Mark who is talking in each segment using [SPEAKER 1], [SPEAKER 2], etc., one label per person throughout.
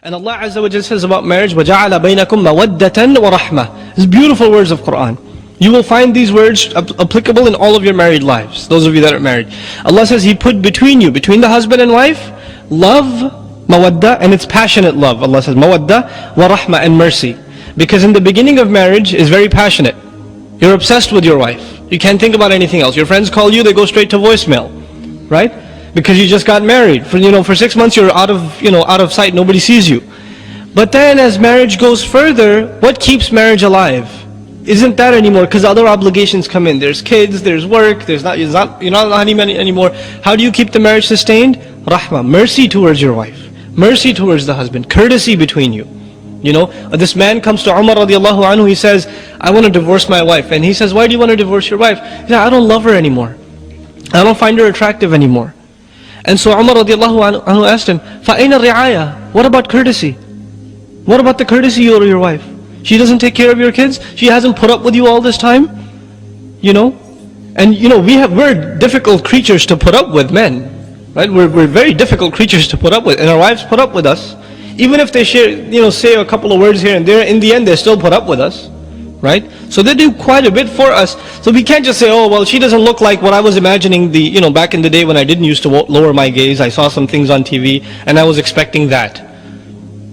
[SPEAKER 1] And Allah Azza wa Jalla says about marriage, وَجَعَلَ بَيْنَكُمْ مَوَدَّةً وَرَحْمَةً. These beautiful words of Qur'an. You will find these words applicable in all of your married lives, those of you that are married. Allah says He put between you, between the husband and wife, love, mawadda, and it's passionate love. Allah says mawadda wa rahma, and mercy. Because in the beginning of marriage is very passionate. You're obsessed with your wife. You can't think about anything else. Your friends call you, they go straight to voicemail, right? Because you just got married. For 6 months you're out of sight, nobody sees you. But then as marriage goes further, what keeps marriage alive? Isn't that anymore, because other obligations come in. There's kids, there's work, you're not on honeymoon anymore. How do you keep the marriage sustained? Rahmah, mercy towards your wife, mercy towards the husband, courtesy between you. This man comes to Umar radiallahu anhu, he says, I want to divorce my wife. And he says, why do you want to divorce your wife? He says, I don't love her anymore. I don't find her attractive anymore. And so Umar radiallahu anhu asked him, فَأَيْنَ الرِّعَايَةِ? What about courtesy? What about the courtesy you owe your wife? She doesn't take care of your kids? She hasn't put up with you all this time? And we're difficult creatures to put up with, men. Right? We're very difficult creatures to put up with. And our wives put up with us. Even if they say a couple of words here and there, in the end they still put up with us. Right? So they do quite a bit for us. So we can't just say, oh well, she doesn't look like what I was imagining back in the day when I didn't used to lower my gaze. I saw some things on TV and I was expecting that.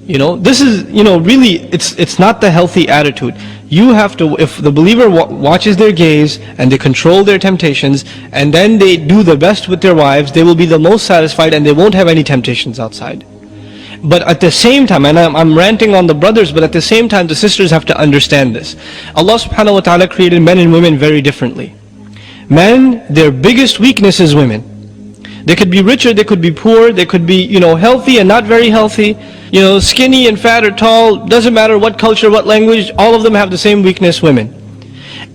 [SPEAKER 1] This is, really, it's not the healthy attitude. You have to, if the believer watches their gaze and they control their temptations and then they do the best with their wives, they will be the most satisfied and they won't have any temptations outside. But at the same time, and I'm ranting on the brothers, but at the same time the sisters have to understand this. Allah subhanahu wa ta'ala created men and women very differently. Men, their biggest weakness is women. They could be richer, they could be poor, they could be healthy and not very healthy, skinny and fat or tall, doesn't matter what culture, what language, all of them have the same weakness, women.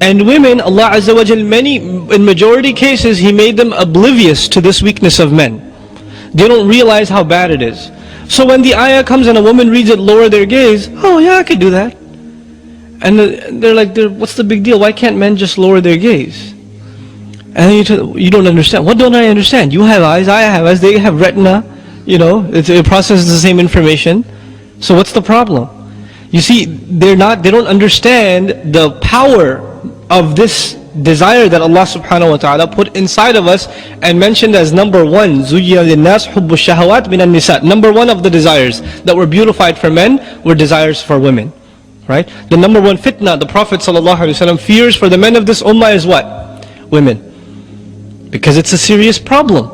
[SPEAKER 1] And women, Allah Azza wa Jal, in majority cases, He made them oblivious to this weakness of men. They don't realize how bad it is. So when the ayah comes and a woman reads it, lower their gaze, oh yeah, I could do that. And they're like, what's the big deal? Why can't men just lower their gaze? And then you don't understand. What don't I understand? You have eyes, I have eyes, they have retina. It processes the same information. So what's the problem? You see, they don't understand the power of this desire that Allah subhanahu wa ta'ala put inside of us and mentioned as number one, زُيِّنَ لِلنَّاسِ حُبُّ الشَّهَوَاتِ مِنَ النِّسَاءِ. Number one of the desires that were beautified for men were desires for women. Right? The number one fitna the Prophet ﷺ fears for the men of this ummah is what? Women. Because it's a serious problem.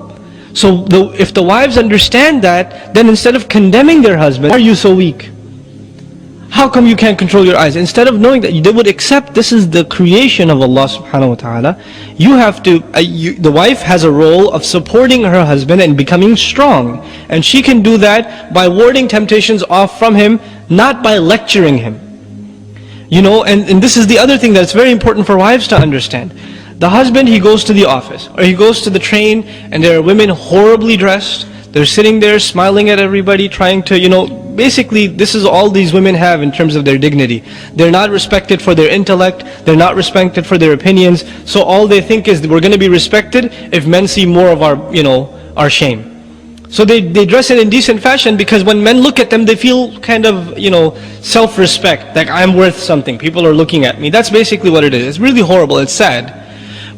[SPEAKER 1] So if the wives understand that, then instead of condemning their husband, why are you so weak? How come you can't control your eyes? Instead of knowing that, they would accept this is the creation of Allah subhanahu wa ta'ala. You have to, the wife has a role of supporting her husband and becoming strong. And she can do that by warding temptations off from him, not by lecturing him. And this is the other thing that's very important for wives to understand. The husband, he goes to the office or he goes to the train and there are women horribly dressed. They're sitting there smiling at everybody, trying to, basically this is all these women have in terms of their dignity. They're not respected for their intellect, they're not respected for their opinions. So all they think is we're going to be respected if men see more of our shame. So they dress in indecent fashion because when men look at them, they feel kind of, self-respect, like I'm worth something, people are looking at me. That's basically what it is. It's really horrible, it's sad.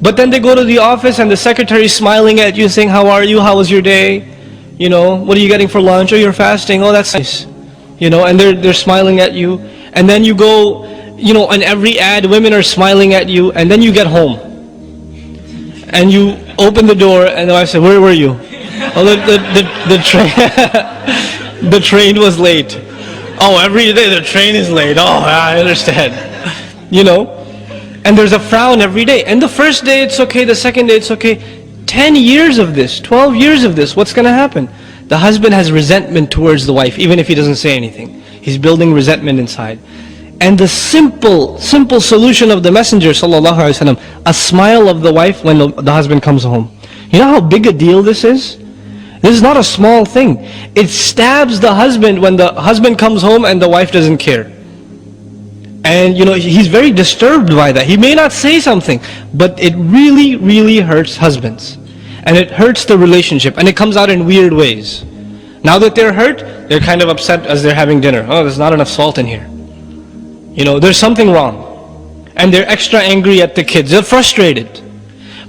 [SPEAKER 1] But then they go to the office and the secretary is smiling at you saying, how are you, how was your day? What are you getting for lunch? Oh, you're fasting, oh that's nice. And they're smiling at you. And then you go, on every ad, women are smiling at you. And then you get home. And you open the door and the wife said, where were you? Oh, the train, the train was late. Oh, every day the train is late. Oh, I understand. And there's a frown every day. And the first day it's okay, the second day it's okay. 10 years of this, 12 years of this, what's going to happen? The husband has resentment towards the wife, even if he doesn't say anything. He's building resentment inside. And the simple solution of the Messenger ﷺ, a smile of the wife when the husband comes home. You know how big a deal this is? This is not a small thing. It stabs the husband when the husband comes home and the wife doesn't care. And he's very disturbed by that. He may not say something, but it really, really hurts husbands. And it hurts the relationship. And it comes out in weird ways. Now that they're hurt, they're kind of upset as they're having dinner. Oh, there's not enough salt in here. There's something wrong. And they're extra angry at the kids. They're frustrated.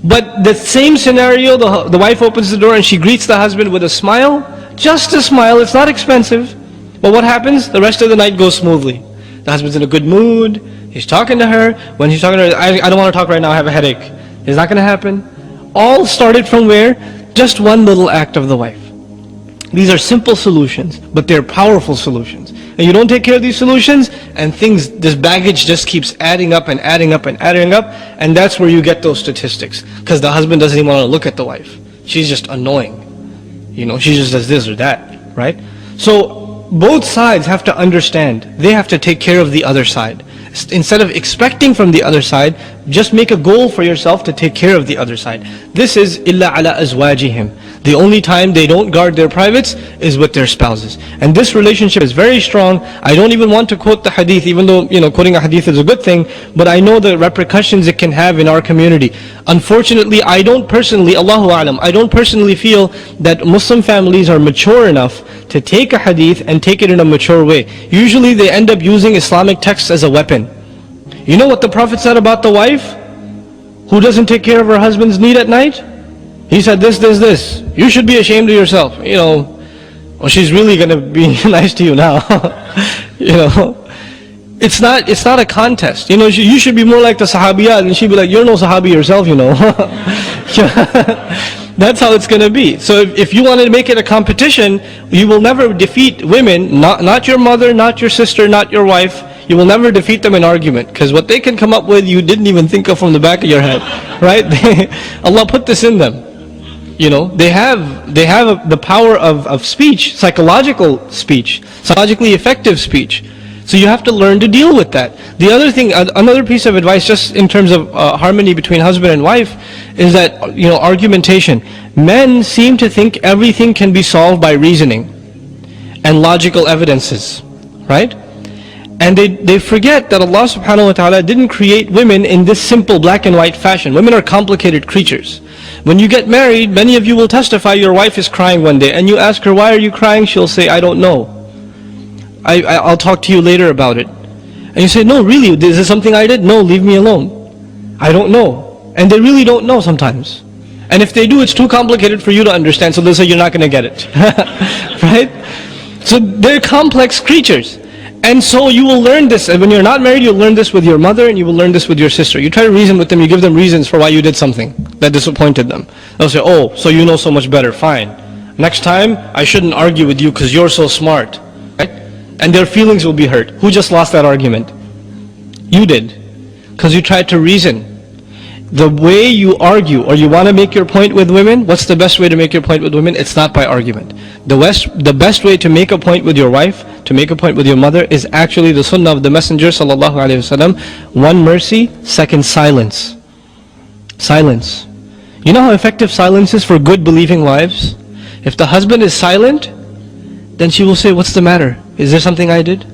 [SPEAKER 1] But the same scenario, the wife opens the door and she greets the husband with a smile. Just a smile, it's not expensive. But what happens? The rest of the night goes smoothly. The husband's in a good mood. He's talking to her. When he's talking to her, I don't want to talk right now, I have a headache. It's not going to happen. All started from where? Just one little act of the wife. These are simple solutions, but they're powerful solutions. And you don't take care of these solutions, and this baggage just keeps adding up and adding up and adding up, and that's where you get those statistics. Because the husband doesn't even want to look at the wife. She's just annoying. She just does this or that, right? So both sides have to understand. They have to take care of the other side. Instead of expecting from the other side, just make a goal for yourself to take care of the other side. This is illa ala azwajihim. The only time they don't guard their privates is with their spouses. And this relationship is very strong. I don't even want to quote the hadith, even though quoting a hadith is a good thing, but I know the repercussions it can have in our community. Unfortunately, I don't personally, Allahu A'lam, I don't personally feel that Muslim families are mature enough to take a hadith and take it in a mature way. Usually they end up using Islamic texts as a weapon. You know what the Prophet said about the wife who doesn't take care of her husband's need at night? He said this. You should be ashamed of yourself. Well, she's really going to be nice to you now. It's not a contest. You should be more like the Sahabiyat, and she'd be like, you're no Sahabi yourself, That's how it's going to be. So if you want to make it a competition, you will never defeat women, not your mother, not your sister, not your wife. You will never defeat them in argument, because what they can come up with, you didn't even think of from the back of your head, right? Allah put this in them. They have the power of speech, psychological speech, psychologically effective speech. So you have to learn to deal with that. The other thing, another piece of advice, just in terms of harmony between husband and wife, is that argumentation. Men seem to think everything can be solved by reasoning and logical evidences, right? And they forget that Allah subhanahu wa ta'ala didn't create women in this simple black and white fashion. Women are complicated creatures. When you get married, many of you will testify your wife is crying one day, and you ask her, why are you crying? She'll say, I don't know. I'll talk to you later about it. And you say, no, really, is this something I did? No, leave me alone. I don't know. And they really don't know sometimes. And if they do, it's too complicated for you to understand, so they'll say you're not going to get it. Right? So they're complex creatures. And so you will learn this. And when you're not married, you'll learn this with your mother, and you will learn this with your sister. You try to reason with them, you give them reasons for why you did something that disappointed them. They'll say, oh, so you know so much better, fine. Next time, I shouldn't argue with you because you're so smart. Right? And their feelings will be hurt. Who just lost that argument? You did. Because you tried to reason. The way you argue, or you want to make your point with women, what's the best way to make your point with women? It's not by argument. The best way to make a point with your wife, to make a point with your mother, is actually the sunnah of the Messenger sallallahu alaihi wasallam. One, mercy. Second, silence. Silence. You know how effective silence is for good believing wives? If the husband is silent, then she will say, what's the matter? Is there something I did?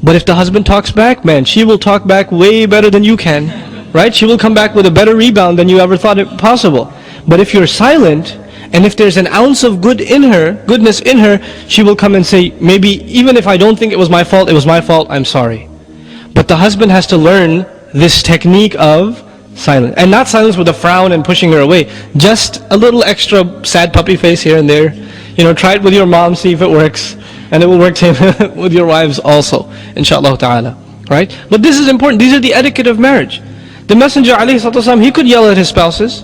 [SPEAKER 1] But if the husband talks back, man, she will talk back way better than you can. Right? She will come back with a better rebound than you ever thought it possible. But if you're silent, and if there's an ounce of goodness in her, she will come and say, maybe even if I don't think it was my fault, I'm sorry. But the husband has to learn this technique of silence. And not silence with a frown and pushing her away. Just a little extra sad puppy face here and there. Try it with your mom, see if it works. And it will work with your wives also, inshallah ta'ala. Right? But this is important. These are the etiquette of marriage. The Messenger ﷺ, he could yell at his spouses.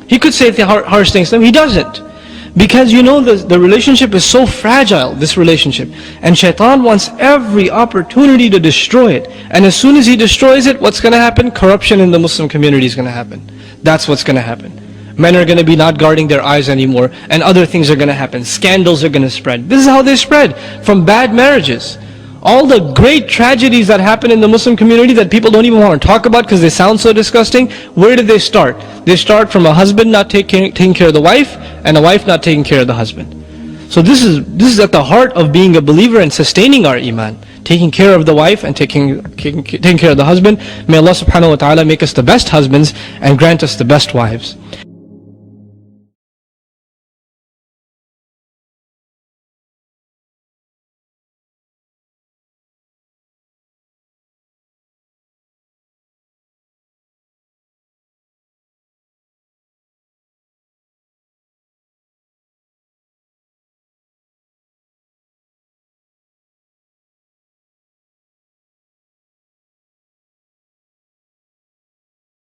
[SPEAKER 1] He could say the harsh things to them. He doesn't. Because the relationship is so fragile, this relationship. And shaitan wants every opportunity to destroy it. And as soon as he destroys it, what's going to happen? Corruption in the Muslim community is going to happen. That's what's going to happen. Men are going to be not guarding their eyes anymore. And other things are going to happen. Scandals are going to spread. This is how they spread. From bad marriages. All the great tragedies that happen in the Muslim community that people don't even want to talk about because they sound so disgusting, where did they start? They start from a husband not taking care of the wife, and a wife not taking care of the husband. So this is at the heart of being a believer and sustaining our iman. Taking care of the wife and taking care of the husband. May Allah subhanahu wa ta'ala make us the best husbands and grant us the best wives.